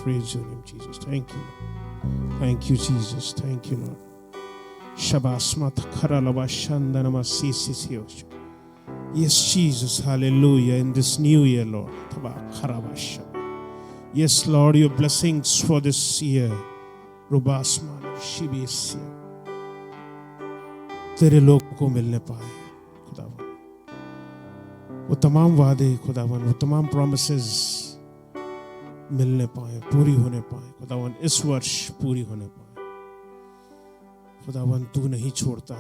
Praise your name, Jesus. Thank you. Thank you, Jesus. Thank you, Lord. Shabasmat Karalaba Shandanama Sisi. Yes, Jesus. Hallelujah. In this new year, Lord. Yes, Lord, your blessings for this year. Rubasman Shibisi. तेरे लोगों को मिलने पाए खुदावन, वो तमाम वादे खुदावन, वो तमाम promises मिलने पाए, पूरी होने पाए खुदावन, इस वर्ष पूरी होने पाए खुदावन। तू नहीं छोड़ता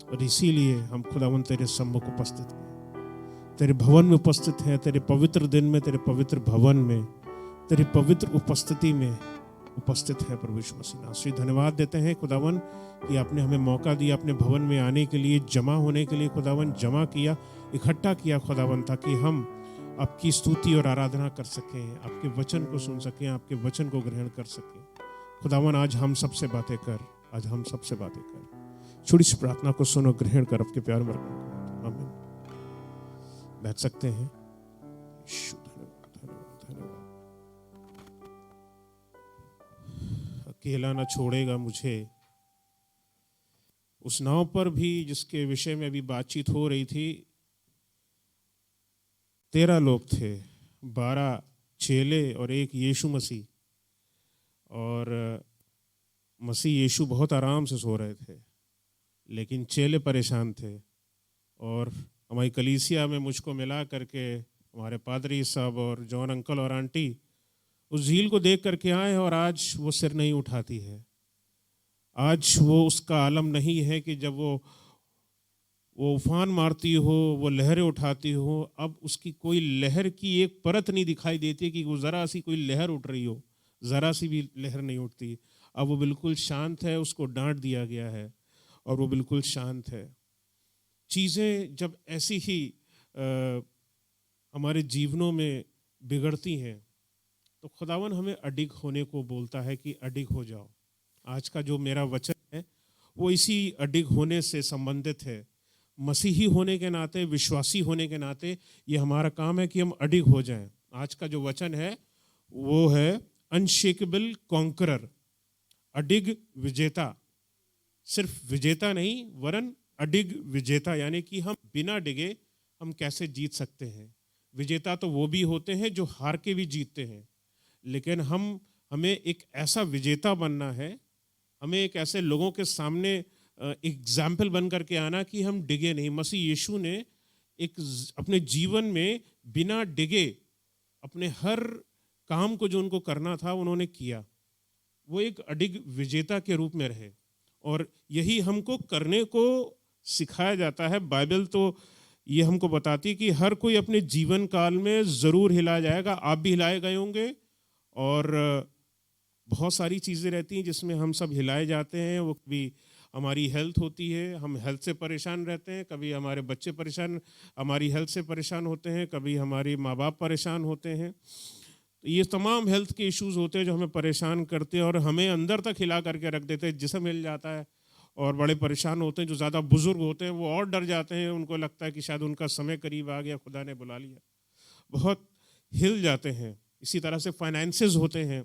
और इसीलिए हम खुदावन तेरे सम्मुख उपस्थित हैं, तेरे भवन में उपस्थित हैं, तेरे पवित्र दिन में, तेरे पवित्र भवन में, तेरी पवित्र उपस्थिति में उपस्थित है। प्रभु यीशु मसीह नाम से धन्यवाद देते हैं खुदावन कि आपने हमें मौका दिया अपने भवन में आने के लिए, जमा होने के लिए खुदावन, जमा किया, इकट्ठा किया खुदावन, ताकि हम आपकी स्तुति और आराधना कर सकें, आपके वचन को सुन सकें, आपके वचन को ग्रहण कर सकें खुदावन। आज हम सबसे बातें कर, आज हम सबसे बातें कर। छोटी सी प्रार्थना को सुनो, ग्रहण कर आपके प्यार में। आमीन। बैठ सकते हैं। अकेला न छोड़ेगा मुझे, उस नाव पर भी जिसके विषय में अभी बातचीत हो रही थी, 13 लोग थे, 12 चेले और एक यीशु मसीह। और मसीह यीशु बहुत आराम से सो रहे थे, लेकिन चेले परेशान थे। और हमारी कलीसिया में मुझको मिला करके हमारे पादरी साहब और जॉन अंकल और आंटी उस झील को देख करके आए, और आज वो सिर नहीं उठाती है। आज वो उसका आलम नहीं है कि जब वो उफान मारती हो, वो लहरें उठाती हो, अब उसकी कोई लहर की एक परत नहीं दिखाई देती कि वो ज़रा सी कोई लहर उठ रही हो, ज़रा सी भी लहर नहीं उठती। अब वो बिल्कुल शांत है, उसको डांट दिया गया है और वो बिल्कुल शांत है। चीज़ें जब ऐसी ही हमारे जीवनों में बिगड़ती हैं तो खुदावन हमें अडिग होने को बोलता है कि अडिग हो जाओ। आज का जो मेरा वचन है वो इसी अडिग होने से संबंधित है। मसीही होने के नाते, विश्वासी होने के नाते ये हमारा काम है कि हम अडिग हो जाएं। आज का जो वचन है वो है अनशेकेबल कॉन्करर, अडिग विजेता। सिर्फ विजेता नहीं वरन अडिग विजेता, यानी कि हम बिना डिगे हम कैसे जीत सकते हैं। विजेता तो वो भी होते हैं जो हार के भी जीतते हैं, लेकिन हमें एक ऐसा विजेता बनना है, हमें एक ऐसे लोगों के सामने एग्जाम्पल बन करके आना कि हम डिगे नहीं। मसीह यीशु ने अपने जीवन में बिना डिगे अपने हर काम को जो उनको करना था उन्होंने किया। वो एक अडिग विजेता के रूप में रहे और यही हमको करने को सिखाया जाता है। बाइबल तो ये हमको बताती है कि हर कोई अपने जीवन काल में ज़रूर हिलाया जाएगा। आप भी हिलाए गए होंगे और बहुत सारी चीज़ें रहती हैं जिसमें हम सब हिलाए जाते हैं। वो कभी हमारी हेल्थ होती है, हम हेल्थ से परेशान रहते हैं, कभी हमारे बच्चे परेशान हमारी हेल्थ से परेशान होते हैं, कभी हमारे माँ बाप परेशान होते हैं। ये तमाम हेल्थ के इश्यूज़ होते हैं जो हमें परेशान करते हैं और हमें अंदर तक हिला करके रख देते हैं। जिसम हिल जाता है और बड़े परेशान होते हैं। जो ज़्यादा बुजुर्ग होते हैं वो और डर जाते हैं, उनको लगता है कि शायद उनका समय करीब आ गया, खुदा ने बुला लिया, बहुत हिल जाते हैं। इसी तरह से फाइनेंसेस होते हैं,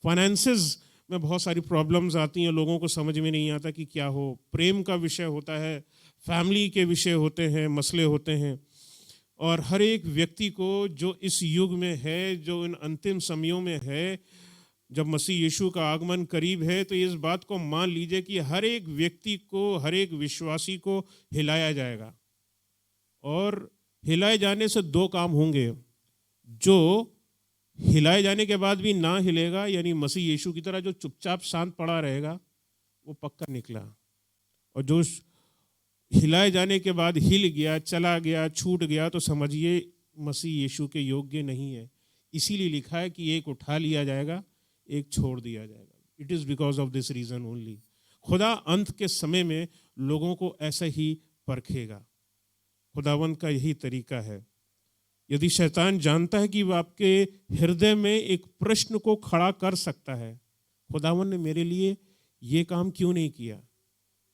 फाइनेंसेस में बहुत सारी प्रॉब्लम्स आती हैं, लोगों को समझ में नहीं आता कि क्या हो। प्रेम का विषय होता है, फैमिली के विषय होते हैं, मसले होते हैं। और हर एक व्यक्ति को जो इस युग में है, जो इन अंतिम समयों में है, जब मसीह यीशु का आगमन करीब है, तो इस बात को मान लीजिए कि हर एक व्यक्ति को, हर एक विश्वासी को हिलाया जाएगा। और हिलाए जाने से 2 काम होंगे। जो हिलाए जाने के बाद भी ना हिलेगा, यानी मसीह यीशु की तरह जो चुपचाप शांत पड़ा रहेगा, वो पक्का निकला। और जो हिलाए जाने के बाद हिल गया, चला गया, छूट गया, तो समझिए मसीह यीशु के योग्य नहीं है। इसीलिए लिखा है कि एक उठा लिया जाएगा, एक छोड़ दिया जाएगा। It is because of this reason only. खुदा अंत के समय में लोगों को ऐसा ही परखेगा। खुदावंत का यही तरीका है। यदि शैतान जानता है कि वो आपके हृदय में एक प्रश्न को खड़ा कर सकता है, खुदावंत ने मेरे लिए ये काम क्यों नहीं किया,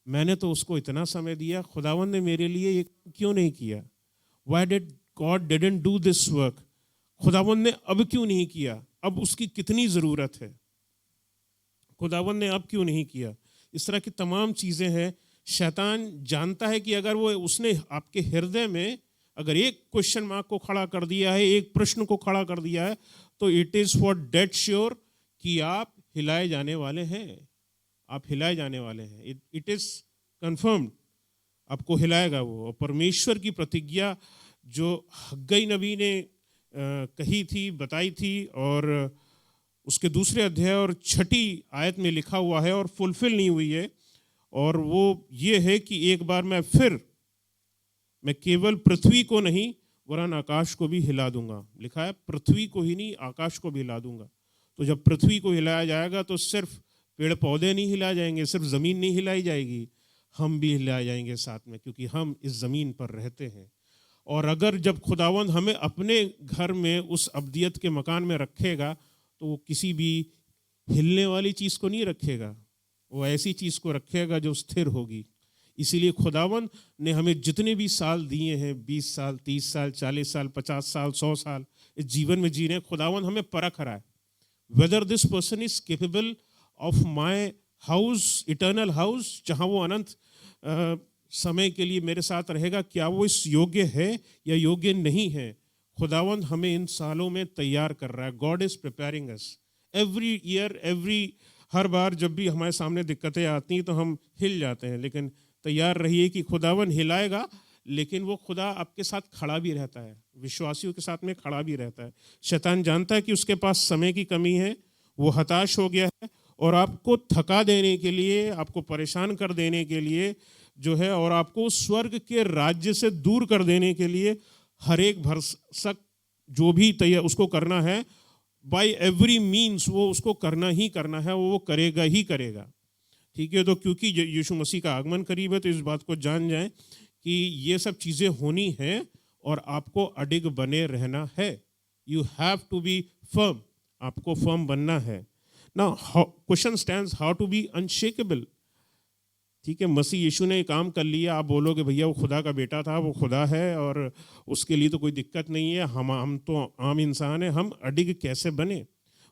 मैंने तो उसको इतना समय दिया, खुदावंत ने मेरे लिए ये क्यों नहीं किया, why did God didn't do this work, खुदावंत ने अब क्यों नहीं किया, अब उसकी कितनी ज़रूरत है, खुदावंद ने अब क्यों नहीं किया। इस तरह की तमाम चीज़ें हैं। शैतान जानता है कि अगर वो उसने आपके हृदय में अगर एक क्वेश्चन मार्क को खड़ा कर दिया है, एक प्रश्न को खड़ा कर दिया है, तो it is for dead sure कि आप हिलाए जाने वाले हैं, आप हिलाए जाने वाले हैं। इट इज़ कन्फर्म्ड, आपको हिलाएगा वो। और परमेश्वर की प्रतिज्ञा जो हग्गई नबी ने कही थी, बताई थी, और उसके दूसरे अध्याय और 6ठी आयत में लिखा हुआ है और फुलफिल नहीं हुई है, और वो ये है कि एक बार मैं केवल पृथ्वी को नहीं वरन आकाश को भी हिला दूंगा। लिखा है पृथ्वी को ही नहीं, आकाश को भी हिला दूंगा। तो जब पृथ्वी को हिलाया जाएगा तो सिर्फ पेड़ पौधे नहीं हिलाए जाएंगे, सिर्फ ज़मीन नहीं हिलाई जाएगी, हम भी हिलाए जाएंगे साथ में, क्योंकि हम इस ज़मीन पर रहते हैं। और अगर जब खुदावंद हमें अपने घर में उस अब्दियत के मकान में रखेगा, तो वो किसी भी हिलने वाली चीज़ को नहीं रखेगा, वो ऐसी चीज़ को रखेगा जो स्थिर होगी। इसीलिए खुदावंद ने हमें जितने भी साल दिए हैं, 20 साल, 30 साल, 40 साल, 50 साल, 100 साल इस जीवन में जी रहे हैं, खुदावंद हमें परख रहा है whether this person is capable of my house, eternal house, जहाँ वो अनंत समय के लिए मेरे साथ रहेगा, क्या वो इस योग्य है या योग्य नहीं है। खुदावंद हमें इन सालों में तैयार कर रहा है। God is preparing us every year, हर बार जब भी हमारे सामने दिक्कतें आती हैं तो हम हिल जाते हैं, लेकिन तैयार रहिए कि खुदावंद हिलाएगा, लेकिन वो खुदा आपके साथ खड़ा भी रहता है, विश्वासियों के साथ में खड़ा भी रहता है। शैतान जानता है कि उसके पास समय की कमी है, वो हताश हो गया है, और आपको थका देने के लिए, आपको परेशान कर देने के लिए जो है, और आपको स्वर्ग के राज्य से दूर कर देने के लिए हर एक भरसक जो भी तैयार उसको करना है, बाय एवरी मीन्स वो उसको करना ही करना है, वो करेगा ही करेगा। ठीक है, तो क्योंकि यीशु मसीह का आगमन करीब है, तो इस बात को जान जाएं कि ये सब चीज़ें होनी हैं और आपको अडिग बने रहना है। You have to be firm, आपको फर्म बनना है। Now question stands how to be unshakeable. ठीक है, मसीह यीशु ने काम कर लिया, आप बोलोगे भैया वो खुदा का बेटा था, वो खुदा है और उसके लिए तो कोई दिक्कत नहीं है, हम तो आम इंसान हैं, हम अडिग कैसे बने।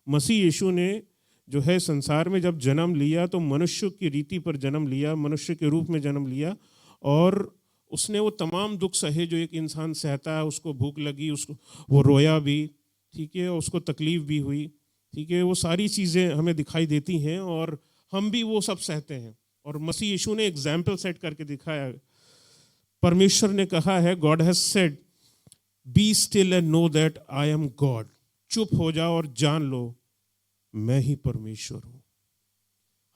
मसीह यीशु ने जो है संसार में जब जन्म लिया तो मनुष्य की रीति पर जन्म लिया, मनुष्य के रूप में जन्म लिया, और उसने वो तमाम दुख सहे जो एक इंसान सहता है। उसको भूख लगी, उसको वो रोया भी, ठीक है, उसको तकलीफ भी हुई, ठीक है, वो सारी चीज़ें हमें दिखाई देती हैं और हम भी वो सब सहते हैं। और मसीह यीशु ने एग्जाम्पल सेट करके दिखाया। परमेश्वर ने कहा है, God has said be still and know that I am God. चुप हो जाओ और जान लो मैं ही परमेश्वर हूं।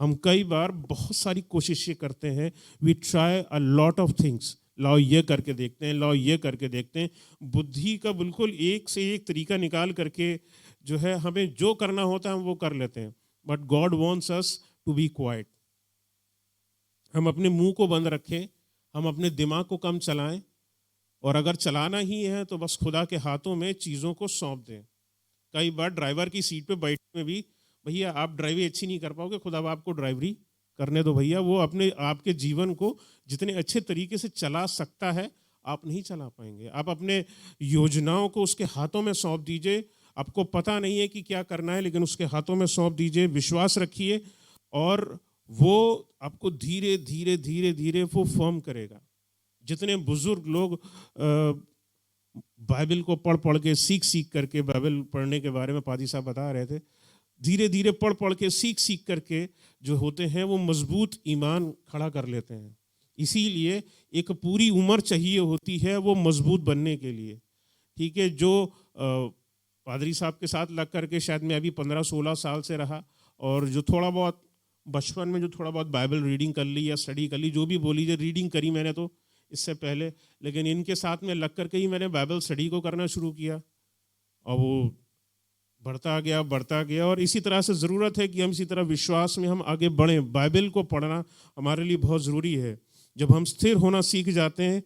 हम कई बार बहुत सारी कोशिशें करते हैं, we try a lot of things, लाओ ये करके देखते हैं, लाओ ये करके देखते हैं, बुद्धि का बिल्कुल एक से एक तरीका निकाल करके जो है हमें जो करना होता है हम वो कर लेते हैं। But God wants us to be quiet. हम अपने मुंह को बंद रखें, हम अपने दिमाग को कम चलाएं, और अगर चलाना ही है तो बस खुदा के हाथों में चीज़ों को सौंप दें। कई बार ड्राइवर की सीट पे बैठने में भी, भैया आप ड्राइवरी अच्छी नहीं कर पाओगे, खुदा आपको ड्राइवरी करने दो भैया। वो अपने आपके जीवन को जितने अच्छे तरीके से चला सकता है आप नहीं चला पाएंगे। आप अपने योजनाओं को उसके हाथों में सौंप दीजिए। आपको पता नहीं है कि क्या करना है, लेकिन उसके हाथों में सौंप दीजिए, विश्वास रखिए, और वो आपको धीरे धीरे धीरे धीरे वो फॉर्म करेगा। जितने बुजुर्ग लोग बाइबल को पढ़ पढ़ के सीख करके, बाइबल पढ़ने के बारे में पादी साहब बता रहे थे, धीरे धीरे पढ़ पढ़ के सीख करके जो होते हैं वो मजबूत ईमान खड़ा कर लेते हैं। इसीलिए एक पूरी उम्र चाहिए होती है वो मजबूत बनने के लिए। ठीक है, जो पादरी साहब के साथ लग करके शायद मैं अभी 15-16 साल से रहा, और जो थोड़ा बहुत बचपन में जो थोड़ा बहुत बाइबल रीडिंग कर ली या स्टडी कर ली, जो भी बोली जाए, रीडिंग करी मैंने तो इससे पहले, लेकिन इनके साथ में लग करके ही मैंने बाइबल स्टडी को करना शुरू किया, और वो बढ़ता गया। और इसी तरह से ज़रूरत है कि हम इसी तरह विश्वास में हम आगे बढ़ें। बाइबल को पढ़ना हमारे लिए बहुत ज़रूरी है। जब हम स्थिर होना सीख जाते हैं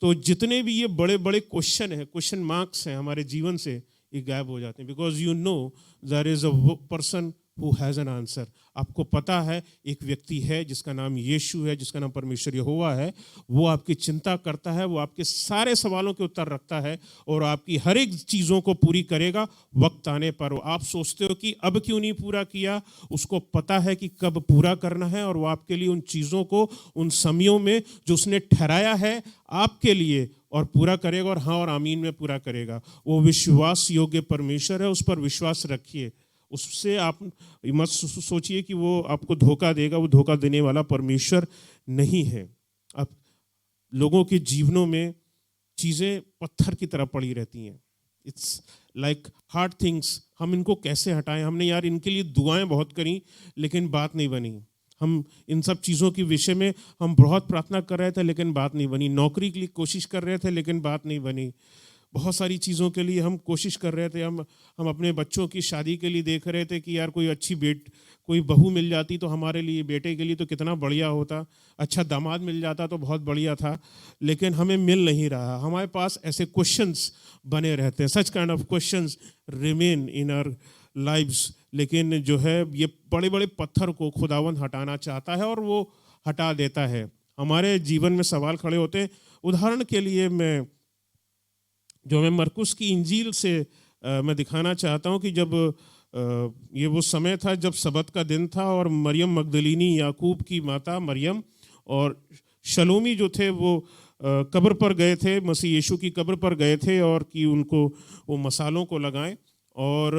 तो जितने भी ये बड़े बड़े क्वेश्चन मार्क्स हैं हमारे जीवन से, ये गायब हो जाते हैं। Because you know there is a person who has an answer. आपको पता है एक व्यक्ति है जिसका नाम यीशु है, जिसका नाम परमेश्वर यहोवा है। वो आपकी चिंता करता है, वो आपके सारे सवालों के उत्तर रखता है और आपकी हर एक चीज़ों को पूरी करेगा वक्त आने पर। आप सोचते हो कि अब क्यों नहीं पूरा किया, उसको पता है कि कब पूरा करना है और वो आपके लिए उन चीज़ों को उन समयों में जो उसने ठहराया है आपके लिए और पूरा करेगा, और हाँ और आमीन में पूरा करेगा। वो विश्वास योग्य परमेश्वर है, उस पर विश्वास रखिए। उससे आप मत सोचिए कि वो आपको धोखा देगा, वो धोखा देने वाला परमेश्वर नहीं है। अब लोगों के जीवनों में चीज़ें पत्थर की तरह पड़ी रहती हैं, इट्स लाइक हार्ड थिंग्स। हम इनको कैसे हटाएं? हमने यार इनके लिए दुआएं बहुत करी लेकिन बात नहीं बनी। हम इन सब चीज़ों के विषय में हम बहुत प्रार्थना कर रहे थे लेकिन बात नहीं बनी। नौकरी के लिए कोशिश कर रहे थे लेकिन बात नहीं बनी। बहुत सारी चीज़ों के लिए हम कोशिश कर रहे थे। हम अपने बच्चों की शादी के लिए देख रहे थे कि यार कोई बहू मिल जाती तो हमारे लिए, बेटे के लिए तो कितना बढ़िया होता, अच्छा दामाद मिल जाता तो बहुत बढ़िया था, लेकिन हमें मिल नहीं रहा। हमारे पास ऐसे क्वेश्चंस बने रहते हैं, such kind of questions remain in our lives. लेकिन जो है ये बड़े बड़े पत्थर को खुदावंद हटाना चाहता है और वो हटा देता है। हमारे जीवन में सवाल खड़े होते हैं। उदाहरण के लिए मैं मरकुस की इंजील से मैं दिखाना चाहता हूँ कि जब ये वो समय था जब सबत का दिन था और मरियम मगदलीनी, याकूब की माता मरियम और शलोमी जो थे वो कब्र पर गए थे, मसीह यीशु की कब्र पर गए थे और कि उनको वो मसालों को लगाएं। और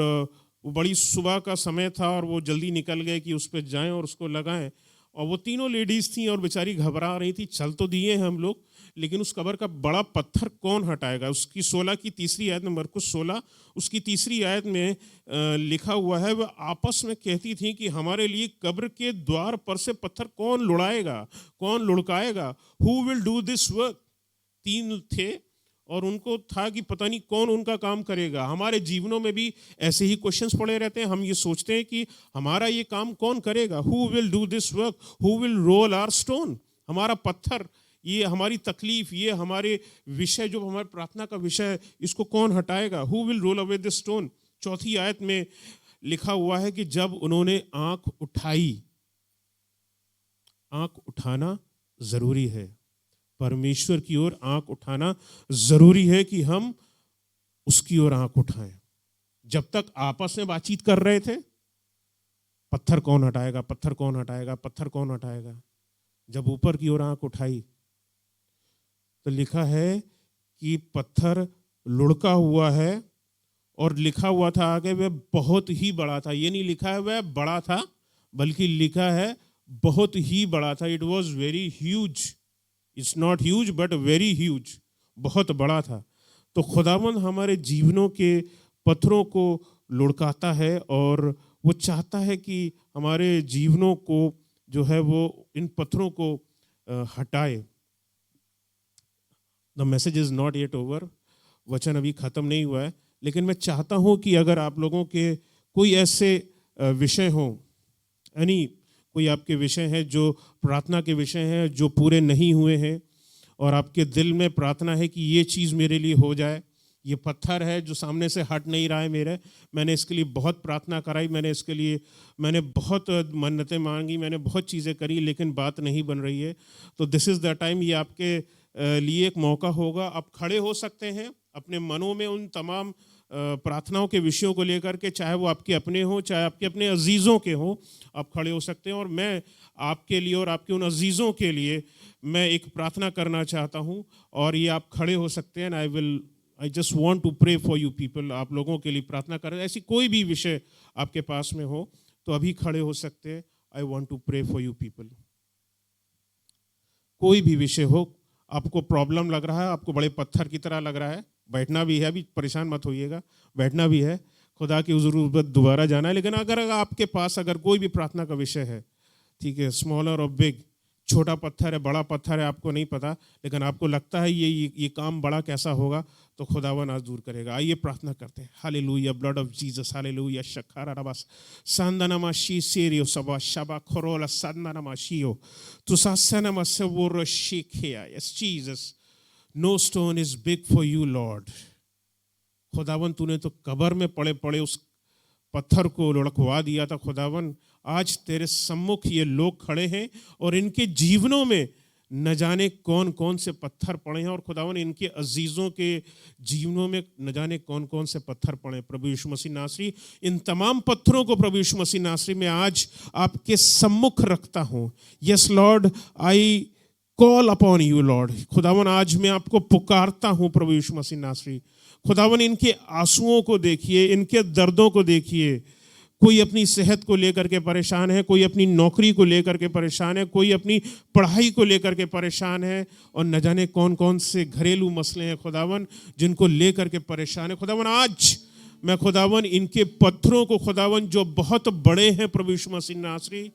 वो बड़ी सुबह का समय था और वो जल्दी निकल गए कि उस पर जाएं और उसको लगाएं। और वो तीनों लेडीज़ थी और बेचारी घबरा रही थी। चल तो दिए हम लोग, लेकिन उस कब्र का बड़ा पत्थर कौन हटाएगा? उसकी 16 की तीसरी आयत में, मरकुस 16 उसकी तीसरी आयत में लिखा हुआ है, वह आपस में कहती थी कि हमारे लिए कब्र के द्वार पर से पत्थर कौन लुढ़ाएगा, कौन लुढ़काएगा? Who will do this work? 3 थे और उनको था कि पता नहीं कौन उनका काम करेगा। हमारे जीवनों में भी ऐसे ही क्वेश्चंस पड़े रहते हैं। हम ये सोचते हैं कि हमारा ये काम कौन करेगा? Who will do this work? Who will roll our stone? हमारा पत्थर, ये हमारी तकलीफ, ये हमारे विषय जो हमारे प्रार्थना का विषय है, इसको कौन हटाएगा? Who will roll away the stone? चौथी आयत में लिखा हुआ है कि जब उन्होंने आंख उठाई, आंख उठाना जरूरी है। परमेश्वर की ओर आंख उठाना जरूरी है कि हम उसकी ओर आंख उठाएं। जब तक आपस में बातचीत कर रहे थे, पत्थर कौन हटाएगा, पत्थर कौन हटाएगा, पत्थर कौन हटाएगा? जब ऊपर की ओर आंख उठाई तो लिखा है कि पत्थर लुढ़का हुआ है और लिखा हुआ था आगे वह बहुत ही बड़ा था। ये नहीं लिखा है वह बड़ा था, बल्कि लिखा है बहुत ही बड़ा था। It was very huge. It's not huge but very huge, बहुत बड़ा था। तो खुदावंद हमारे जीवनों के पत्थरों को लुढ़काता है और वो चाहता है कि हमारे जीवनों को जो है वो इन पत्थरों को हटाए। The message is not yet over, वचन अभी ख़त्म नहीं हुआ है, लेकिन मैं चाहता हूँ कि अगर आप लोगों के कोई ऐसे विषय हों, यानी कोई आपके विषय हैं जो प्रार्थना के विषय हैं जो पूरे नहीं हुए हैं और आपके दिल में प्रार्थना है कि ये चीज़ मेरे लिए हो जाए, ये पत्थर है जो सामने से हट नहीं रहा है मैंने इसके लिए बहुत प्रार्थना कराई, मैंने बहुत मन्नतें मांगी, मैंने बहुत चीज़ें करी, लेकिन बात नहीं बन रही है। तो दिस इज़ द टाइम, ये आपके लिए एक मौका होगा। आप खड़े हो सकते हैं अपने मनों में उन तमाम प्रार्थनाओं के विषयों को लेकर के, चाहे वो आपके अपने हों चाहे आपके अपने अजीज़ों के हों, आप खड़े हो सकते हैं। और मैं आपके लिए और आपके उन अजीज़ों के लिए मैं एक प्रार्थना करना चाहता हूं और ये आप खड़े हो सकते हैं। I just want to pray for you people, आप लोगों के लिए प्रार्थना कर। ऐसी कोई भी विषय आपके पास में हो तो अभी खड़े हो सकते हैं। I want to pray for you people. कोई भी विषय हो, आपको प्रॉब्लम लग रहा है, आपको बड़े पत्थर की तरह लग रहा है, बैठना भी है, अभी परेशान मत होइएगा, बैठना भी है, खुदा की हुजूर पर दोबारा जाना है। लेकिन अगर आपके पास अगर कोई भी प्रार्थना का विषय है, ठीक है, स्मॉलर और बिग, छोटा पत्थर है बड़ा पत्थर है, आपको नहीं पता, लेकिन आपको लगता है ये काम बड़ा कैसा होगा, तो खुदावन आज दूर करेगा। आइए प्रार्थना करते हैं। Hallelujah, blood of Jesus, hallelujah, शखारा रबास सांदनामा शी सेरियो सबा शबा खरोला सांदनामा शियो तुसासनामा सेवोर शिखिया। Yes Jesus, no stone is big for you Lord. खुदावन तूने तो कब्र में पड़े पड़े उस पत्थर को लुढ़कवा दिया था खुदावन, आज तेरे सम्मुख ये लोग खड़े हैं और इनके जीवनों में न जाने कौन कौन से पत्थर पड़े हैं, और खुदावन इनके अजीज़ों के जीवनों में न जाने कौन कौन से पत्थर पड़े हैं। प्रभु यीशु मसीह नासरी, इन तमाम पत्थरों को प्रभु यीशु मसीह नासरी में आज आपके सम्मुख रखता हूँ। Yes Lord, I call upon you Lord. खुदावन आज मैं आपको पुकारता हूँ प्रभु यीशु मसीह नासरी। खुदावन इनके आंसुओं को देखिए, इनके दर्दों को देखिए। कोई अपनी सेहत को लेकर के परेशान है, कोई अपनी नौकरी को लेकर के परेशान है, कोई अपनी पढ़ाई को लेकर के परेशान है, और न जाने कौन कौन से घरेलू मसले हैं खुदावन जिनको लेकर के परेशान है। खुदावन आज मैं खुदावन इनके पत्थरों को खुदावन जो बहुत बड़े हैं प्रभु यीशु मसीह नासरी,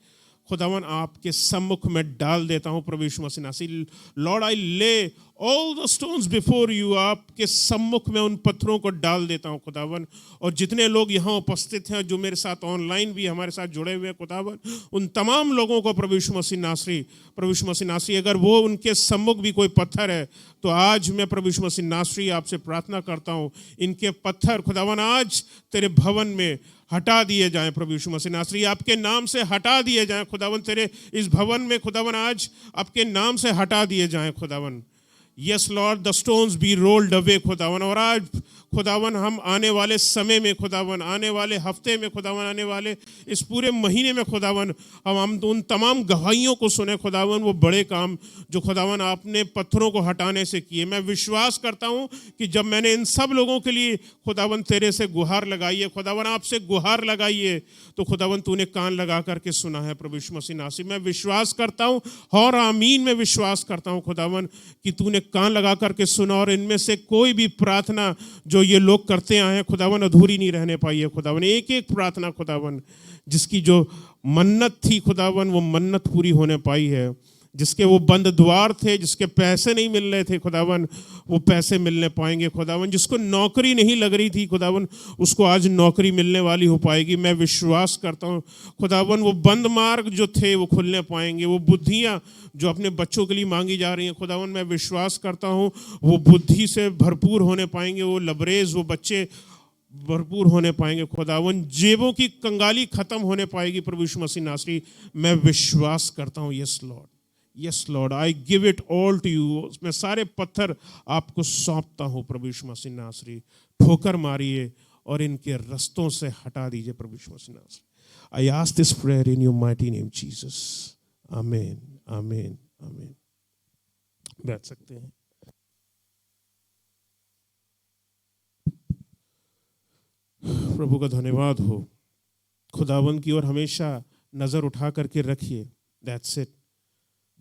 खुदावन आपके सम्मुख में डाल देता हूं प्रभु यीशु मसीह नासरी। लॉर्ड, आई ले all the stones before you, आपके सम्मुख में उन पत्थरों को डाल देता हूं खुदावन। और जितने लोग यहाँ उपस्थित हैं, जो मेरे साथ ऑनलाइन भी हमारे साथ जुड़े हुए हैं खुदावन, उन तमाम लोगों को प्रभु यीशु मसीह नासरी, अगर वो उनके सम्मुख भी कोई पत्थर है, तो आज मैं प्रभु यीशु मसीह नासरी आपसे प्रार्थना करता हूँ, इनके पत्थर खुदावन आज तेरे भवन में हटा दिए जाएं प्रभु यीशु मसीह नासरी, आपके नाम से हटा दिए जाएं खुदावन। तेरे इस भवन में खुदावन आज आपके नाम से हटा दिए जाएं खुदावन। Yes Lord, the stones B rolled away खुदावन। और आज खुदावन हम आने वाले समय में खुदावन, आने वाले हफ्ते में खुदावन, आने वाले इस पूरे महीने में खुदावन, हम उन तमाम गवाहियों को सुने खुदावन, वो बड़े काम जो खुदावन आपने पत्थरों को हटाने से किए। मैं विश्वास करता हूँ कि जब मैंने इन सब लोगों के लिए खुदावन तेरे से गुहार लगाई है, खुदावन आपसे गुहार लगाई है, तो खुदावन तूने कान लगा करके सुना है प्रभु यीशु मसीह नासरी। मैं विश्वास करता हूँ और आमीन में विश्वास करता हूँ खुदावन कि तूने कान लगा करके सुना, और इनमें से कोई भी प्रार्थना जो ये लोग करते आए हैं खुदावन अधूरी नहीं रहने पाई है खुदावन। एक एक प्रार्थना खुदावन जिसकी जो मन्नत थी खुदावन, वो मन्नत पूरी होने पाई है। जिसके वो बंद द्वार थे, जिसके पैसे नहीं मिल रहे थे खुदावन, वो पैसे मिलने पाएंगे खुदावन। जिसको नौकरी नहीं लग रही थी खुदावन, उसको आज नौकरी मिलने वाली हो पाएगी। मैं विश्वास करता हूँ खुदावन, वो बंद मार्ग जो थे वो खुलने पाएंगे। वो बुद्धियाँ जो अपने बच्चों के लिए मांगी जा रही हैं खुदावन, मैं विश्वास करता हूँ वो बुद्धि से भरपूर होने पाएंगे। वो लबरेज, वो बच्चे भरपूर होने पाएंगे खुदावन। जेबों की कंगाली खत्म होने पाएगी प्रभु यीशु मसीह नासरी, मैं विश्वास करता हूँ। Yes Lord, yes Lord, I give it all to you. मैं सारे पत्थर आपको सौंपता हूँ प्रभु यीशु मसीह नासरी। ठोकर मारिए और इनके रस्तों से हटा दीजिए प्रभु यीशु मसीह नासरी। I ask this prayer in your mighty name Jesus, आमीन, आमीन, आमीन। बैठ सकते हैं। प्रभु का धन्यवाद हो। खुदावन की ओर हमेशा नजर उठा करके रखिए। That's it.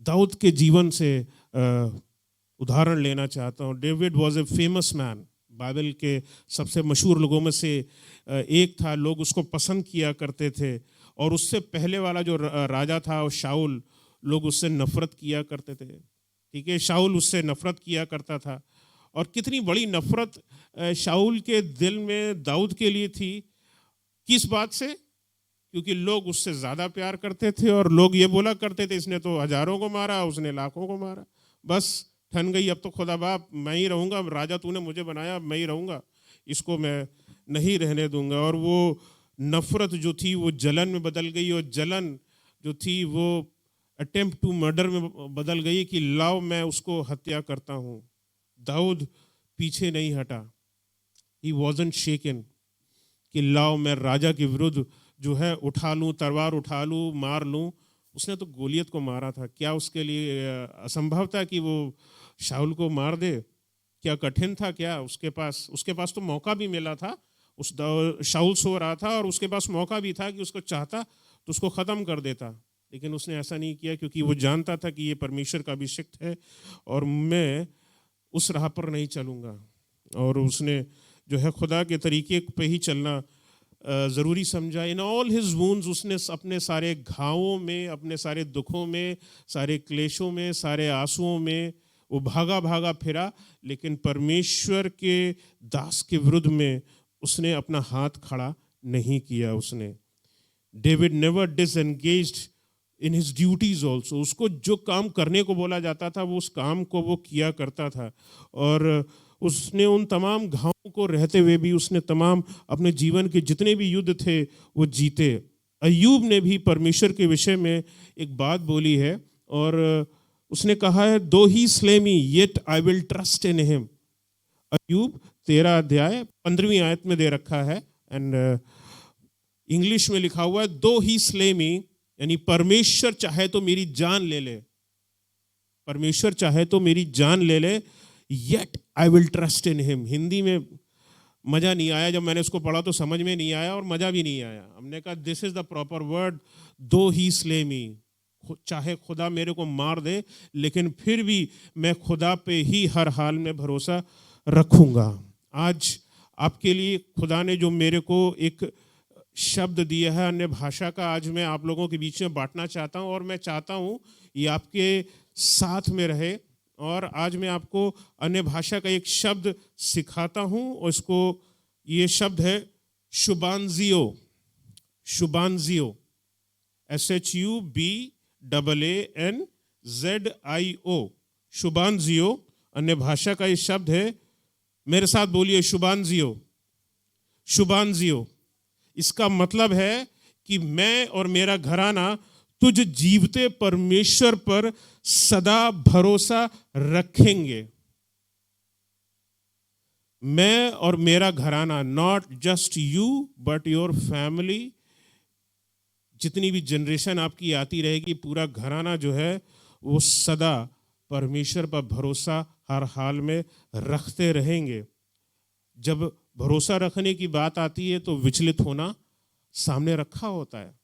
दाऊद के जीवन से उदाहरण लेना चाहता हूँ। David was a famous man, Bible के सबसे मशहूर लोगों में से एक था। लोग उसको पसंद किया करते थे। और उससे पहले वाला जो राजा था शाऊल, लोग उससे नफरत किया करते थे। ठीक है, शाऊल उससे नफरत किया करता था। और कितनी बड़ी नफरत शाऊल के दिल में दाऊद के लिए थी। किस बात से? क्योंकि लोग उससे ज़्यादा प्यार करते थे और लोग ये बोला करते थे इसने तो हजारों को मारा, उसने लाखों को मारा, बस ठन गई अब तो खुदा बाप मैं ही रहूँगा, राजा तूने मुझे बनाया, मैं ही रहूँगा, इसको मैं नहीं रहने दूंगा। और वो नफरत जो थी वो जलन में बदल गई, और जलन जो थी वो अटेम्प्ट टू मर्डर में बदल गई कि लाओ मैं उसको हत्या करता हूँ। दाऊद पीछे नहीं हटा। ही वॉजंट शेकन कि लाओ मैं राजा के विरुद्ध जो है उठा लूँ, तलवार उठा लूँ, मार लूँ। उसने तो गोलियत को मारा था। क्या उसके लिए असंभव था कि वो शाऊल को मार दे? क्या कठिन था? क्या उसके पास तो मौका भी मिला था। उस शाऊल सो रहा था और उसके पास मौका भी था कि उसको चाहता तो उसको ख़त्म कर देता, लेकिन उसने ऐसा नहीं किया क्योंकि वो जानता था कि ये परमेश्वर का अभिषिक्त है और मैं उस राह पर नहीं चलूँगा। और उसने जो है खुदा के तरीके पे ही चलना ज़रूरी समझा। इन ऑल हिज वुंड्स, उसने अपने सारे घावों में, अपने सारे दुखों में, सारे क्लेशों में, सारे आंसुओं में वो भागा भागा फिरा, लेकिन परमेश्वर के दास के विरुद्ध में उसने अपना हाथ खड़ा नहीं किया। उसने David never disengaged in his duties also. उसको जो काम करने को बोला जाता था वो उस काम को वो किया करता था। और उसने उन तमाम घावों को रहते हुए भी उसने तमाम अपने जीवन के जितने भी युद्ध थे वो जीते। अय्यूब ने भी परमेश्वर के विषय में एक बात बोली है और उसने कहा है, though he slay me yet I will trust in him. अय्यूब 13 अध्याय 15वीं आयत में दे रखा है एंड इंग्लिश में लिखा हुआ है, दो ही स्ले मी, यानी परमेश्वर चाहे तो मेरी जान ले ले, परमेश्वर चाहे तो मेरी जान ले ले, yet I will trust in him. Hindi में मजा नहीं आया, जब मैंने इसको पढ़ा तो समझ में नहीं आया और मजा भी नहीं आया। हमने कहा this is the proper word, दो ही स्ले मी, चाहे खुदा मेरे को मार दे लेकिन फिर भी मैं खुदा पे ही हर हाल में भरोसा रखूंगा। आज आपके लिए खुदा ने जो मेरे को एक शब्द दिया है अन्य भाषा का, आज मैं आप लोगों के बीच में बांटना चाहता हूं और मैं चाहता हूं ये आपके साथ में रहे। और आज मैं आपको अन्य भाषा का एक शब्द सिखाता हूं और इसको, ये शब्द है शुभांजियो। शुभांजियो, SHUBAANZIO, शुभांजियो अन्य भाषा का ये शब्द है। मेरे साथ बोलिए शुभांजियो। शुभांजियो, इसका मतलब है कि मैं और मेरा घराना तुझ जीवते परमेश्वर पर सदा भरोसा रखेंगे। मैं और मेरा घराना, not just you but your family, जितनी भी जनरेशन आपकी आती रहेगी, पूरा घराना जो है वो सदा परमेश्वर पर भरोसा हर हाल में रखते रहेंगे। जब भरोसा रखने की बात आती है तो विचलित होना सामने रखा होता है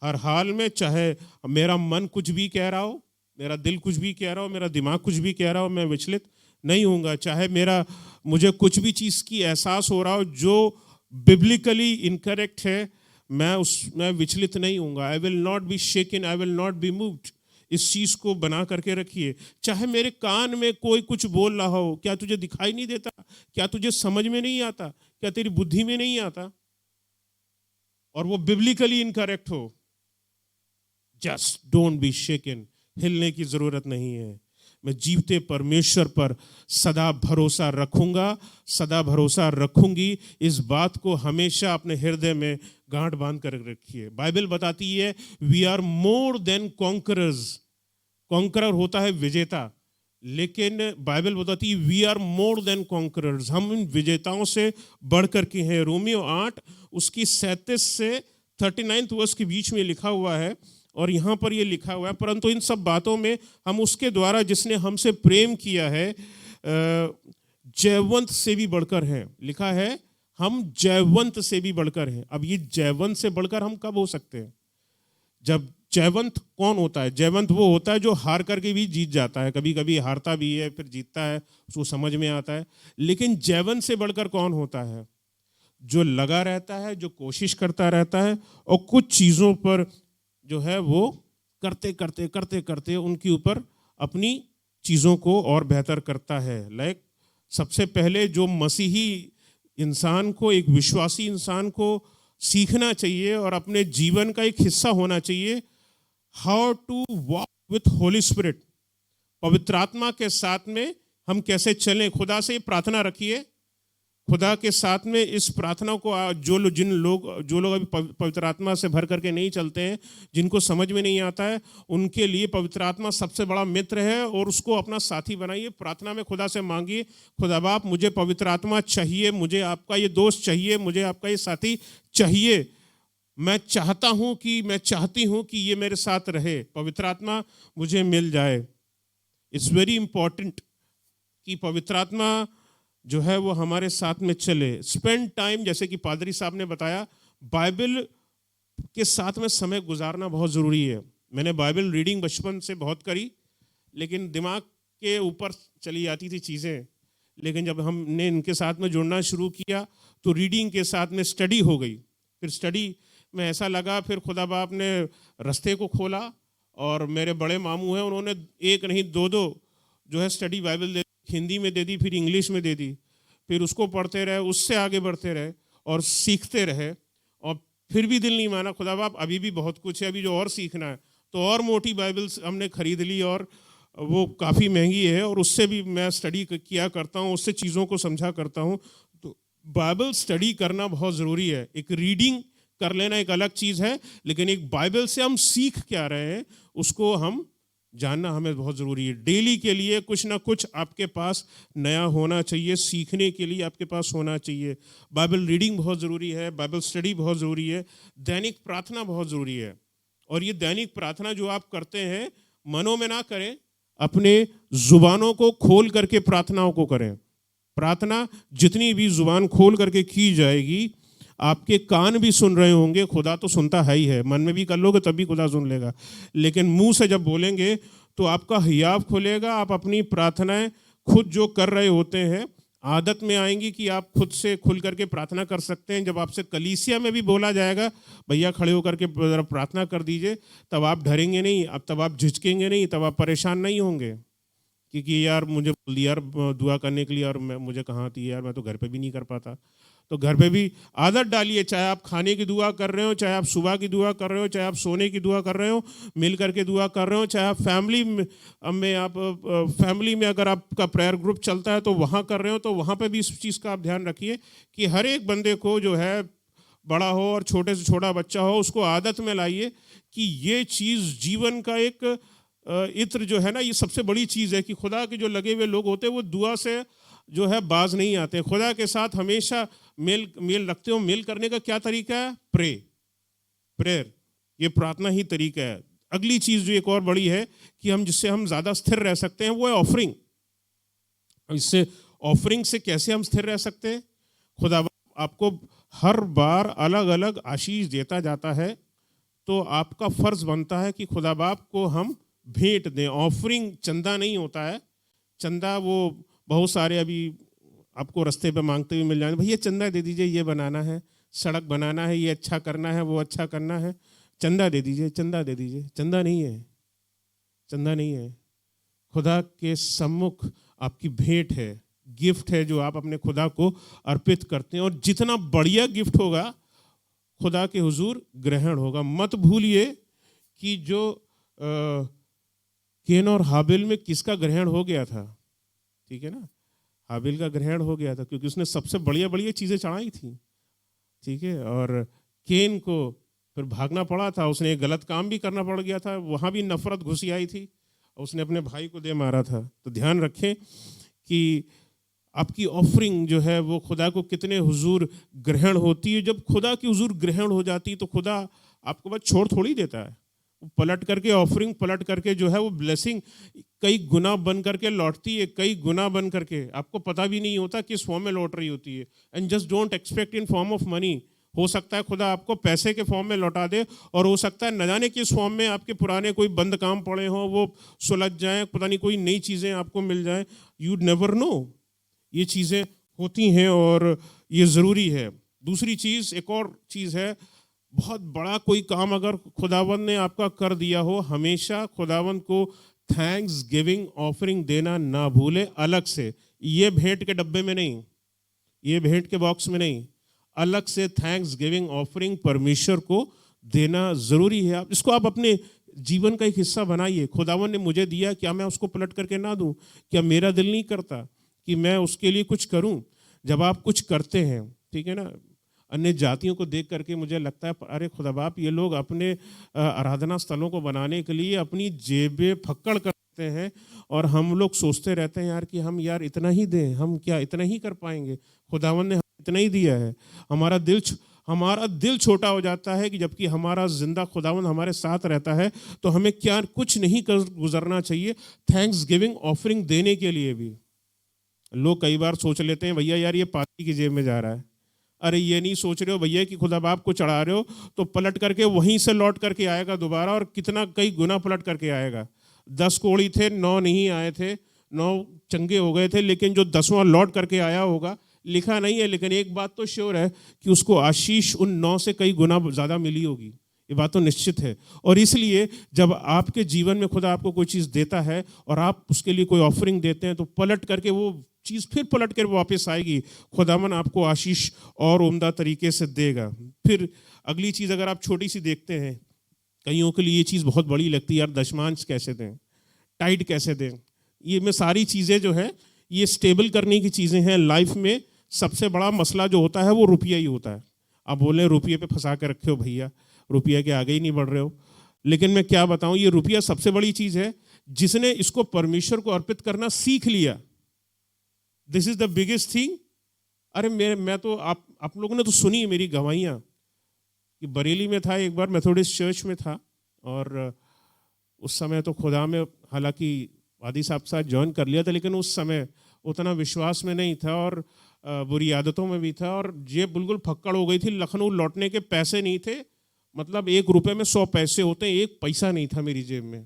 हर हाल में। चाहे मेरा मन कुछ भी कह रहा हो, मेरा दिल कुछ भी कह रहा हो, मेरा दिमाग कुछ भी कह रहा हो, मैं विचलित नहीं होऊंगा। चाहे मुझे कुछ भी चीज़ की एहसास हो रहा हो जो बिब्लिकली इनकरेक्ट है, मैं विचलित नहीं होऊंगा। I will not be shaken, I will not be moved. इस चीज़ को बना करके रखिए। चाहे मेरे कान में कोई कुछ बोल रहा हो, क्या तुझे दिखाई नहीं देता? क्या तुझे समझ में नहीं आता? क्या तेरी बुद्धि में नहीं आता? और वो बिब्लिकली इनकरेक्ट हो, जस्ट डोंट बी शेकन, हिलने की जरूरत नहीं है। मैं जीवते परमेश्वर पर सदा भरोसा रखूंगा, सदा भरोसा रखूंगी। इस बात को हमेशा अपने हृदय में गांठ बांध कर रखिए। बाइबल बताती है we are more than conquerors. Conqueror होता है विजेता, लेकिन बाइबल बताती है we are more than conquerors, हम इन विजेताओं से बढ़कर के हैं। रोमियो 8 उसकी 37 से 39 वर्ष के बीच में लिखा हुआ है और यहाँ पर ये लिखा हुआ है, परंतु इन सब बातों में हम उसके द्वारा जिसने हमसे प्रेम किया है जयवंत से भी बढ़कर हैं। लिखा है हम जयवंत से भी बढ़कर हैं। अब ये जयवंत से बढ़कर हम कब हो सकते हैं? जब जयवंत कौन होता है? जयवंत वो होता है जो हार करके भी जीत जाता है। कभी कभी हारता भी है फिर जीतता है, उसको समझ में आता है। लेकिन जयवंत से बढ़कर कौन होता है? जो लगा रहता है, जो कोशिश करता रहता है और कुछ चीज़ों पर जो है वो करते करते करते करते उनके ऊपर अपनी चीज़ों को और बेहतर करता है। लाइक सबसे पहले जो मसीही इंसान को, एक विश्वासी इंसान को सीखना चाहिए और अपने जीवन का एक हिस्सा होना चाहिए, how to walk with Holy Spirit. पवित्र आत्मा के साथ में हम कैसे चलें। खुदा से प्रार्थना रखिए, खुदा के साथ में इस प्रार्थना को जो लोग अभी पवित्र आत्मा से भर करके नहीं चलते हैं, जिनको समझ में नहीं आता है, उनके लिए पवित्र आत्मा सबसे बड़ा मित्र है और उसको अपना साथी बनाइए। प्रार्थना में खुदा से मांगिए, खुदा बाप मुझे पवित्र आत्मा चाहिए, मुझे आपका ये दोस्त चाहिए, मुझे आपका ये साथी चाहिए। मैं चाहती हूँ कि ये मेरे साथ रहे, पवित्र आत्मा मुझे मिल जाए। इट्स वेरी इंपॉर्टेंट कि पवित्र आत्मा जो है वो हमारे साथ में चले। स्पेंड टाइम, जैसे कि पादरी साहब ने बताया, बाइबल के साथ में समय गुजारना बहुत ज़रूरी है। मैंने बाइबल रीडिंग बचपन से बहुत करी, लेकिन दिमाग के ऊपर चली जाती थी चीज़ें। लेकिन जब हमने इनके साथ में जुड़ना शुरू किया तो रीडिंग के साथ में स्टडी हो गई। फिर स्टडी में ऐसा लगा, फिर खुदा बाप ने रास्ते को खोला और मेरे बड़े मामू हैं, उन्होंने एक नहीं दो जो है स्टडी बाइबल दे, हिंदी में दे दी, फिर इंग्लिश में दे दी। फिर उसको पढ़ते रहे, उससे आगे बढ़ते रहे और सीखते रहे। और फिर भी दिल नहीं माना, खुदा बाप अभी भी बहुत कुछ है, अभी जो और सीखना है। तो और मोटी बाइबल्स हमने खरीद ली और वो काफ़ी महंगी है और उससे भी मैं स्टडी किया करता हूँ, उससे चीज़ों को समझा करता हूँ। तो बाइबल स्टडी करना बहुत ज़रूरी है। एक रीडिंग कर लेना एक अलग चीज़ है, लेकिन एक बाइबल से हम सीख क्या रहे हैं उसको हम जानना हमें बहुत ज़रूरी है। डेली के लिए कुछ ना कुछ आपके पास नया होना चाहिए, सीखने के लिए आपके पास होना चाहिए। बाइबल रीडिंग बहुत ज़रूरी है, बाइबल स्टडी बहुत ज़रूरी है, दैनिक प्रार्थना बहुत ज़रूरी है। और ये दैनिक प्रार्थना जो आप करते हैं, मनों में ना करें, अपने जुबानों को खोल करके प्रार्थनाओं को करें। प्रार्थना जितनी भी जुबान खोल करके की जाएगी, आपके कान भी सुन रहे होंगे, खुदा तो सुनता है ही है, मन में भी कर लोगे तब भी खुदा सुन लेगा, लेकिन मुंह से जब बोलेंगे तो आपका हियाव खुलेगा। आप अपनी प्रार्थनाएं खुद जो कर रहे होते हैं, आदत में आएंगी कि आप खुद से खुल करके प्रार्थना कर सकते हैं। जब आपसे कलीसिया में भी बोला जाएगा भैया खड़े होकर के जरा प्रार्थना कर दीजिए, तब आप डरेंगे नहीं, अब तब आप झिझकेंगे नहीं, तब आप परेशान नहीं होंगे क्योंकि यार मुझे बोल दिया यार दुआ करने के लिए, और मुझे कहाँ थी यार, मैं तो घर पे भी नहीं कर पाता। तो घर पे भी आदत डालिए, चाहे आप खाने की दुआ कर रहे हो, चाहे आप सुबह की दुआ कर रहे हो, चाहे आप सोने की दुआ कर रहे हो, मिल करके दुआ कर रहे हो, चाहे आप फैमिली में अगर आपका प्रेयर ग्रुप चलता है तो वहाँ कर रहे हो, तो वहाँ पे भी इस चीज़ का आप ध्यान रखिए कि हर एक बंदे को जो है, बड़ा हो और छोटे से छोटा बच्चा हो, उसको आदत में लाइए कि ये चीज़ जीवन का एक इत्र जो है ना, ये सबसे बड़ी चीज़ है कि खुदा के जो लगे हुए लोग होते हैं वो दुआ से जो है बाज नहीं आते, खुदा के साथ हमेशा मेल रखते हो। मेल करने का क्या तरीका है? प्रेयर, ये प्रार्थना ही तरीका है। अगली चीज़ जो एक और बड़ी है कि हम जिससे हम ज़्यादा स्थिर रह सकते हैं वो है ऑफरिंग। इससे ऑफरिंग से कैसे हम स्थिर रह सकते हैं? खुदा आपको हर बार अलग अलग आशीष देता जाता है, तो आपका फर्ज बनता है कि खुदा बाप को हम भेंट दें। ऑफरिंग चंदा नहीं होता है। चंदा वो बहुत सारे अभी आपको रास्ते पे मांगते हुए मिल जाएंगे, भैया चंदा दे दीजिए, ये बनाना है, सड़क बनाना है, ये अच्छा करना है, वो अच्छा करना है, चंदा दे दीजिए, चंदा दे दीजिए। चंदा नहीं है, चंदा नहीं है। खुदा के सम्मुख आपकी भेंट है, गिफ्ट है जो आप अपने खुदा को अर्पित करते हैं, और जितना बढ़िया गिफ्ट होगा खुदा के हुजूर ग्रहण होगा। मत भूलिए कि जो केन और हाबिल में किसका ग्रहण हो गया था, ठीक है ना, हाबिल का ग्रहण हो गया था क्योंकि उसने सबसे बढ़िया बढ़िया चीज़ें चढ़ाई थी, ठीक है। और केन को फिर भागना पड़ा था, उसने एक गलत काम भी करना पड़ गया था, वहाँ भी नफरत घुसी आई थी, उसने अपने भाई को दे मारा था। तो ध्यान रखें कि आपकी ऑफरिंग जो है वो खुदा को कितने हुजूर ग्रहण होती है। जब खुदा की हुजूर ग्रहण हो जाती है तो खुदा आपको बस छोड़ थोड़ी देता है, पलट करके ऑफरिंग पलट करके जो है वो ब्लेसिंग कई गुना बन करके लौटती है, कई गुना बन करके, आपको पता भी नहीं होता किस फॉर्म में लौट रही होती है। And just don't expect in form of money. हो सकता है खुदा आपको पैसे के फॉर्म में लौटा दे, और हो सकता है न जाने किस फॉर्म में आपके पुराने कोई बंद काम पड़े हों वो सुलझ जाएं, पता नहीं कोई नई चीज़ें आपको मिल जाएं। यू नेवर नो, ये चीज़ें होती हैं और ये ज़रूरी है। दूसरी चीज़, एक और चीज़ है, बहुत बड़ा कोई काम अगर खुदावंद ने आपका कर दिया हो, हमेशा खुदावंद को थैंक्स गिविंग ऑफरिंग देना ना भूले, अलग से। ये भेंट के डब्बे में नहीं, ये भेंट के बॉक्स में नहीं, अलग से थैंक्स गिविंग ऑफरिंग परमेश्वर को देना ज़रूरी है। आप इसको आप अपने जीवन का एक हिस्सा बनाइए। खुदावंद ने मुझे दिया, क्या मैं उसको पलट करके ना दूं? क्या मेरा दिल नहीं करता कि मैं उसके लिए कुछ करूं? जब आप कुछ करते हैं, ठीक है ना, अन्य जातियों को देख करके मुझे लगता है अरे खुदा बाप, ये लोग अपने आराधना स्थलों को बनाने के लिए अपनी जेबें फक्कड़ करते हैं, और हम लोग सोचते रहते हैं यार कि हम यार इतना ही दें, हम क्या इतना ही कर पाएंगे? खुदावंद ने हमें इतना ही दिया है। हमारा दिल छोटा हो जाता है कि जबकि हमारा जिंदा खुदावंद हमारे साथ रहता है, तो हमें क्या कुछ नहीं कर गुजरना चाहिए थैंक्स गिविंग ऑफरिंग देने के लिए भी। लोग कई बार सोच लेते हैं भैया यार ये पार्टी की जेब में जा रहा है। अरे ये नहीं सोच रहे हो भैया कि खुदा बाप को चढ़ा रहे हो तो पलट करके वहीं से लौट करके आएगा दोबारा, और कितना कई गुना पलट करके आएगा। 10 कोड़ी थे, 9 नहीं आए थे, 9 चंगे हो गए थे, लेकिन जो 10वां लौट करके आया होगा, लिखा नहीं है लेकिन एक बात तो श्योर है कि उसको आशीष उन 9 से कई गुना ज़्यादा मिली होगी, ये बात तो निश्चित है। और इसलिए जब आपके जीवन में खुदा आपको कोई चीज़ देता है और आप उसके लिए कोई ऑफरिंग देते हैं, तो पलट करके वो चीज़ फिर पलट कर वापस आएगी। खुदावन आपको आशीष और उम्दा तरीके से देगा। फिर अगली चीज़ अगर आप छोटी सी देखते हैं, कईयों के लिए ये चीज़ बहुत बड़ी लगती है, यार दशमांश कैसे दें? टाइट कैसे दें। ये मैं सारी चीज़ें जो है ये स्टेबल करने की चीज़ें हैं। लाइफ में सबसे बड़ा मसला जो होता है वो रुपया ही होता है। आप बोले रुपये पे फंसा के रखे हो भैया, रुपये के आगे ही नहीं बढ़ रहे हो। लेकिन मैं क्या बताऊं, ये रुपया सबसे बड़ी चीज़ है। जिसने इसको परमेश्वर को अर्पित करना सीख लिया, this is the biggest thing. अरे मैं तो आप लोगों ने तो सुनी मेरी गवाहियाँ कि बरेली में था, एक बार मेथोडिस्ट चर्च में था, और उस समय तो खुदा में हालांकि वादी साहब के साथ ज्वाइन कर लिया था, लेकिन उस समय उतना विश्वास में नहीं था और बुरी आदतों में भी था, और जेब बिल्कुल फक्कड़ हो गई थी। लखनऊ लौटने के पैसे नहीं थे, मतलब 1 रुपये में 100 पैसे होते हैं, 1 पैसा नहीं था मेरी जेब में।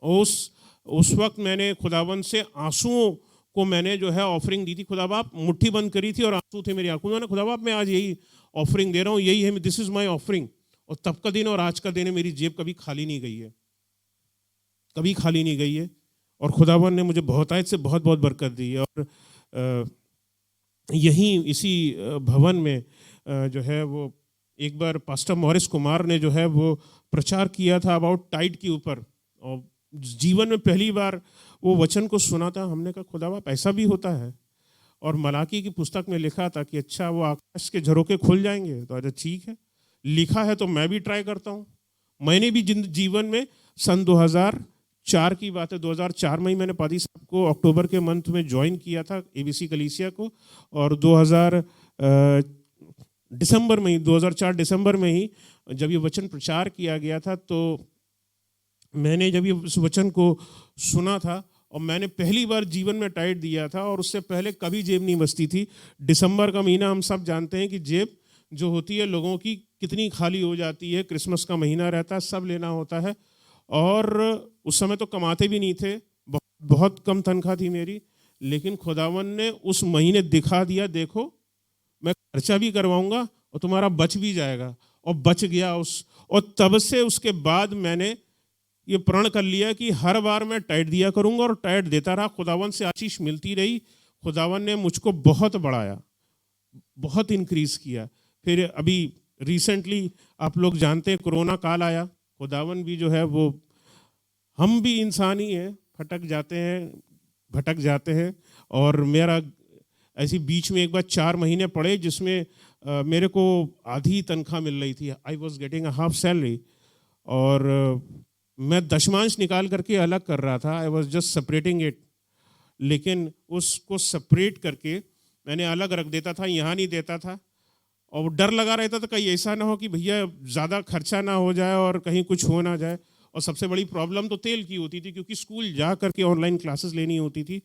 उस वक्त मैंने खुदावन से आंसुओं को मैंने जो है ऑफरिंग दी थी। खुदा बाप, मुट्ठी बंद करी थी और आंसू थे मेरी आंखों में। मैंने खुदा बाप, मैं आज यही ऑफरिंग दे रहा हूँ, यही है, दिस इज माई ऑफरिंग। और तब का दिन और आज का दिन है, मेरी जेब कभी खाली नहीं गई है, कभी खाली नहीं गई है। और खुदावन ने मुझे बहुतायत से बहुत बहुत बरकत दी है। और यहीं इसी भवन में जो है वो एक बार पास्टर मॉरिस कुमार ने जो है वो प्रचार किया था अबाउट टाइट के ऊपर, और जीवन में पहली बार वो वचन को सुना था। हमने कहा खुदा बाप, ऐसा भी होता है। और मलाकी की पुस्तक में लिखा था कि अच्छा वो आकाश के झरोके खुल जाएंगे, तो अच्छा ठीक है, लिखा है तो मैं भी ट्राई करता हूँ। मैंने भी जीवन में सन 2004 की बात है, 2004 में ही मैंने पादी साहब को अक्टूबर के मंथ में ज्वाइन किया था, एबीसी कलीसिया को। और 2004 दिसंबर में ही जब ये वचन प्रचार किया गया था, तो मैंने जब ये उस वचन को सुना था और मैंने पहली बार जीवन में टाइट दिया था, और उससे पहले कभी जेब नहीं बचती थी। दिसंबर का महीना हम सब जानते हैं कि जेब जो होती है लोगों की कितनी खाली हो जाती है। क्रिसमस का महीना रहता है, सब लेना होता है, और उस समय तो कमाते भी नहीं थे, बहुत कम तनख्वाह थी मेरी। लेकिन खुदावन ने उस महीने दिखा दिया, देखो मैं खर्चा भी करवाऊंगा और तुम्हारा बच भी जाएगा, और बच गया। और तब से उसके बाद मैंने ये प्रण कर लिया कि हर बार मैं टाइट दिया करूंगा, और टाइट देता रहा। खुदावन से आशीष मिलती रही। खुदावन ने मुझको बहुत बढ़ाया, बहुत इंक्रीज किया। फिर अभी रिसेंटली आप लोग जानते हैं कोरोना काल आया। खुदावन भी जो है वो, हम भी इंसान ही हैं, भटक जाते हैं। और मेरा ऐसी बीच में एक बार 4 महीने पड़े जिसमें मेरे को आधी तनख्वाह मिल रही थी। I was getting a half salary, और मैं दशमांश निकाल करके अलग कर रहा था। I was just separating it, लेकिन उसको सेपरेट करके मैंने अलग रख देता था, यहाँ नहीं देता था। और डर लगा रहता था कहीं ऐसा ना हो कि भैया ज़्यादा खर्चा ना हो जाए और कहीं कुछ हो ना जाए। और सबसे बड़ी प्रॉब्लम तो तेल की होती थी, क्योंकि स्कूल जा करके ऑनलाइन क्लासेस लेनी होती थी।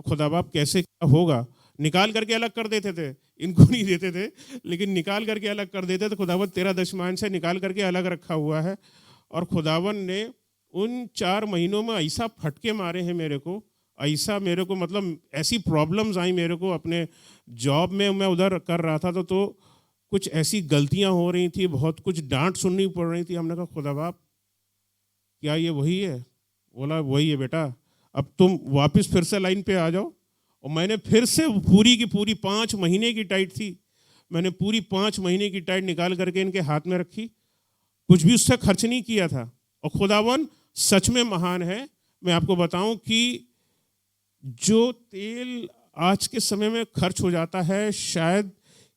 खुदा बाप कैसे क्या होगा, निकाल करके अलग कर देते थे, इनको नहीं देते थे, लेकिन निकाल करके अलग कर देते थे। खुदावन 13 दशमांश से निकाल करके अलग रखा हुआ है। और खुदावन ने उन 4 महीनों में ऐसा फटके मारे हैं मेरे को, ऐसा मेरे को मतलब ऐसी प्रॉब्लम्स आई मेरे को। अपने जॉब में मैं उधर कर रहा था तो कुछ ऐसी गलतियां हो रही थी, बहुत कुछ डांट सुननी पड़ रही थी। हमने कहा खुदा बाप, क्या ये वही है? बोला वही है बेटा, अब तुम वापस फिर से लाइन पे आ जाओ। और मैंने फिर से पूरी की पूरी 5 महीने की टाइट थी, मैंने पूरी 5 महीने की टाइट निकाल करके इनके हाथ में रखी, कुछ भी उससे खर्च नहीं किया था। और खुदावन सच में महान है। मैं आपको बताऊं कि जो तेल आज के समय में खर्च हो जाता है, शायद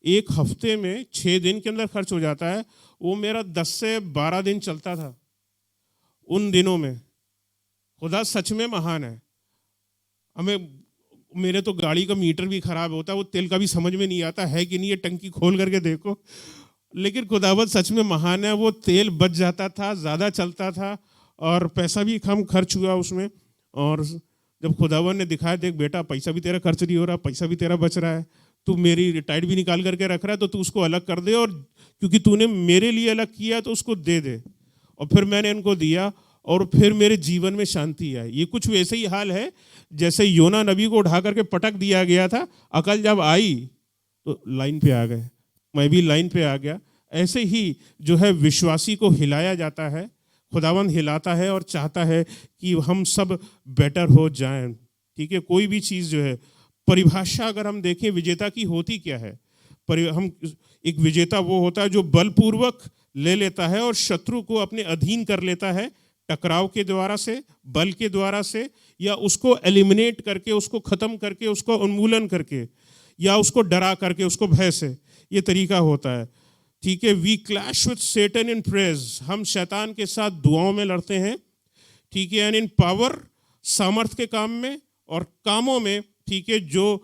1 हफ्ते में 6 दिन के अंदर खर्च हो जाता है, वो मेरा 10 से 12 दिन चलता था उन दिनों में। खुदा सच में महान है। मेरे तो गाड़ी का मीटर भी खराब होता है, वो तेल का भी समझ में नहीं आता है कि नहीं, ये टंकी खोल करके देखो। लेकिन खुदावत सच में महान है। वो तेल बच जाता था, ज़्यादा चलता था, और पैसा भी कम खर्च हुआ उसमें। और जब खुदावन ने दिखाया, देख बेटा पैसा भी तेरा खर्च नहीं हो रहा, पैसा भी तेरा बच रहा है, तू मेरी रिटायर्ड भी निकाल करके रख रहा है, तो तू उसको अलग कर दे, और क्योंकि तूने मेरे लिए अलग किया तो उसको दे दे। और फिर मैंने इनको दिया, और फिर मेरे जीवन में शांति आई। ये कुछ वैसे ही हाल है जैसे योना नबी को उठा करके पटक दिया गया था, अकल जब आई तो लाइन पे आ गए, मैं भी लाइन पे आ गया। ऐसे ही जो है विश्वासी को हिलाया जाता है, खुदावंद हिलाता है और चाहता है कि हम सब बेटर हो जाएं। ठीक है, कोई भी चीज़ जो है, परिभाषा अगर हम देखें विजेता की होती क्या है, हम एक विजेता वो होता है जो बलपूर्वक ले लेता है और शत्रु को अपने अधीन कर लेता है, टकराव के द्वारा से, बल के द्वारा से, या उसको एलिमिनेट करके, उसको खत्म करके, उसको उन्मूलन करके, या उसको डरा करके, उसको भय से, ये तरीका होता है। ठीक है, we clash with Satan in prayers, हम शैतान के साथ दुआओं में लड़ते हैं। ठीक है, एंड इन पावर, सामर्थ के काम में और कामों में, ठीक है, जो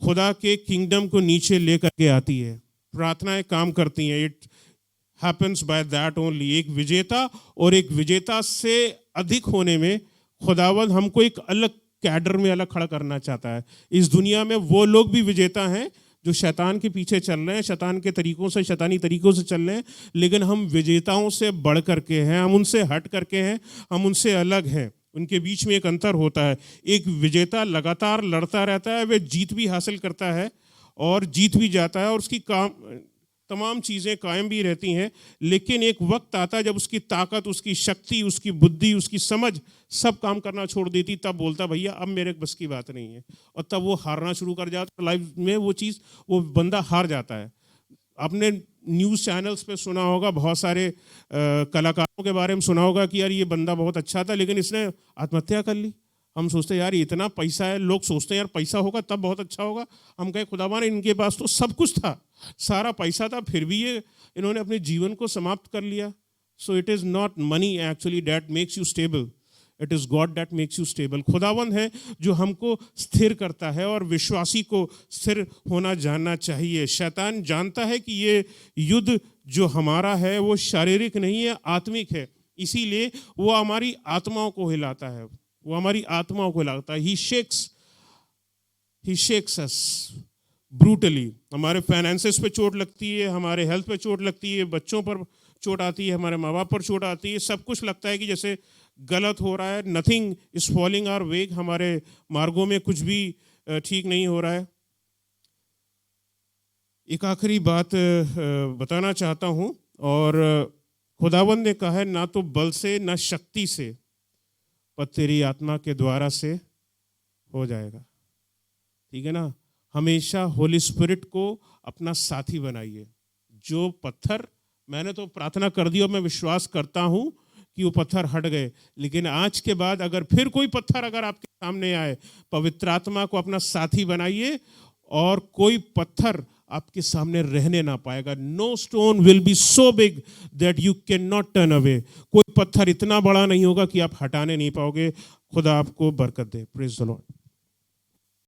खुदा के किंगडम को नीचे लेकर के आती है। प्रार्थनाएं काम करती हैं, it happens by that only. एक विजेता और एक विजेता से अधिक होने में खुदावंद हमको एक अलग कैडर में अलग खड़ा करना चाहता है। इस दुनिया में वो लोग भी विजेता हैं जो शैतान के पीछे चल रहे हैं, शैतान के तरीकों से, शैतानी तरीकों से चल रहे हैं, लेकिन हम विजेताओं से बढ़ करके हैं, हम उनसे हट करके हैं, हम उनसे अलग हैं। उनके बीच में एक अंतर होता है। एक विजेता लगातार लड़ता रहता है, वह जीत भी हासिल करता है और जीत भी जाता है, और उसकी तमाम चीज़ें कायम भी रहती हैं। लेकिन एक वक्त आता है जब उसकी ताकत, उसकी शक्ति, उसकी बुद्धि, उसकी समझ सब काम करना छोड़ देती, तब बोलता भैया अब मेरे बस की बात नहीं है, और तब वो हारना शुरू कर जाता। लाइफ में वो बंदा हार जाता है। आपने न्यूज़ चैनल्स पे सुना होगा, बहुत सारे कलाकारों के बारे में सुना होगा कि यार ये बंदा बहुत अच्छा था लेकिन इसने आत्महत्या कर ली। हम सोचते हैं यार इतना पैसा है, लोग सोचते हैं यार पैसा होगा तब बहुत अच्छा होगा। हम कहे खुदावन इनके पास तो सब कुछ था, सारा पैसा था, फिर भी ये इन्होंने अपने जीवन को समाप्त कर लिया। So it is not money actually that makes you stable, it is God that makes you stable. खुदावंद है जो हमको स्थिर करता है, और विश्वासी को स्थिर होना जानना चाहिए। शैतान जानता है कि ये युद्ध जो हमारा है वो शारीरिक नहीं है, आत्मिक है, इसीलिए वो हमारी आत्माओं को हिलाता है, वो हमारी आत्माओं को हिलाता है। ही शेक्स अस ब्रूटली। हमारे फाइनेंसेस पे चोट लगती है, हमारे हेल्थ पे चोट लगती है, बच्चों पर चोट आती है, हमारे माँ बाप पर चोट आती है। सब कुछ लगता है कि जैसे गलत हो रहा है, nothing is falling our way, हमारे मार्गों में कुछ भी ठीक नहीं हो रहा है। एक आखिरी बात बताना चाहता हूँ, और खुदावंद ने कहा है ना तो बल से ना शक्ति से, पर तेरी आत्मा के द्वारा से हो जाएगा। ठीक है ना, हमेशा होली स्पिरिट को अपना साथी बनाइए। जो पत्थर, मैंने तो प्रार्थना कर दी और मैं विश्वास करता हूँ कि वो पत्थर हट गए, लेकिन आज के बाद अगर फिर कोई पत्थर अगर आपके सामने आए, पवित्र आत्मा को अपना साथी बनाइए और कोई पत्थर आपके सामने रहने ना पाएगा। No stone will be so big that you can not turn away. कोई पत्थर इतना बड़ा नहीं होगा कि आप हटाने नहीं पाओगे। खुदा आपको बरकत दे। Praise the Lord.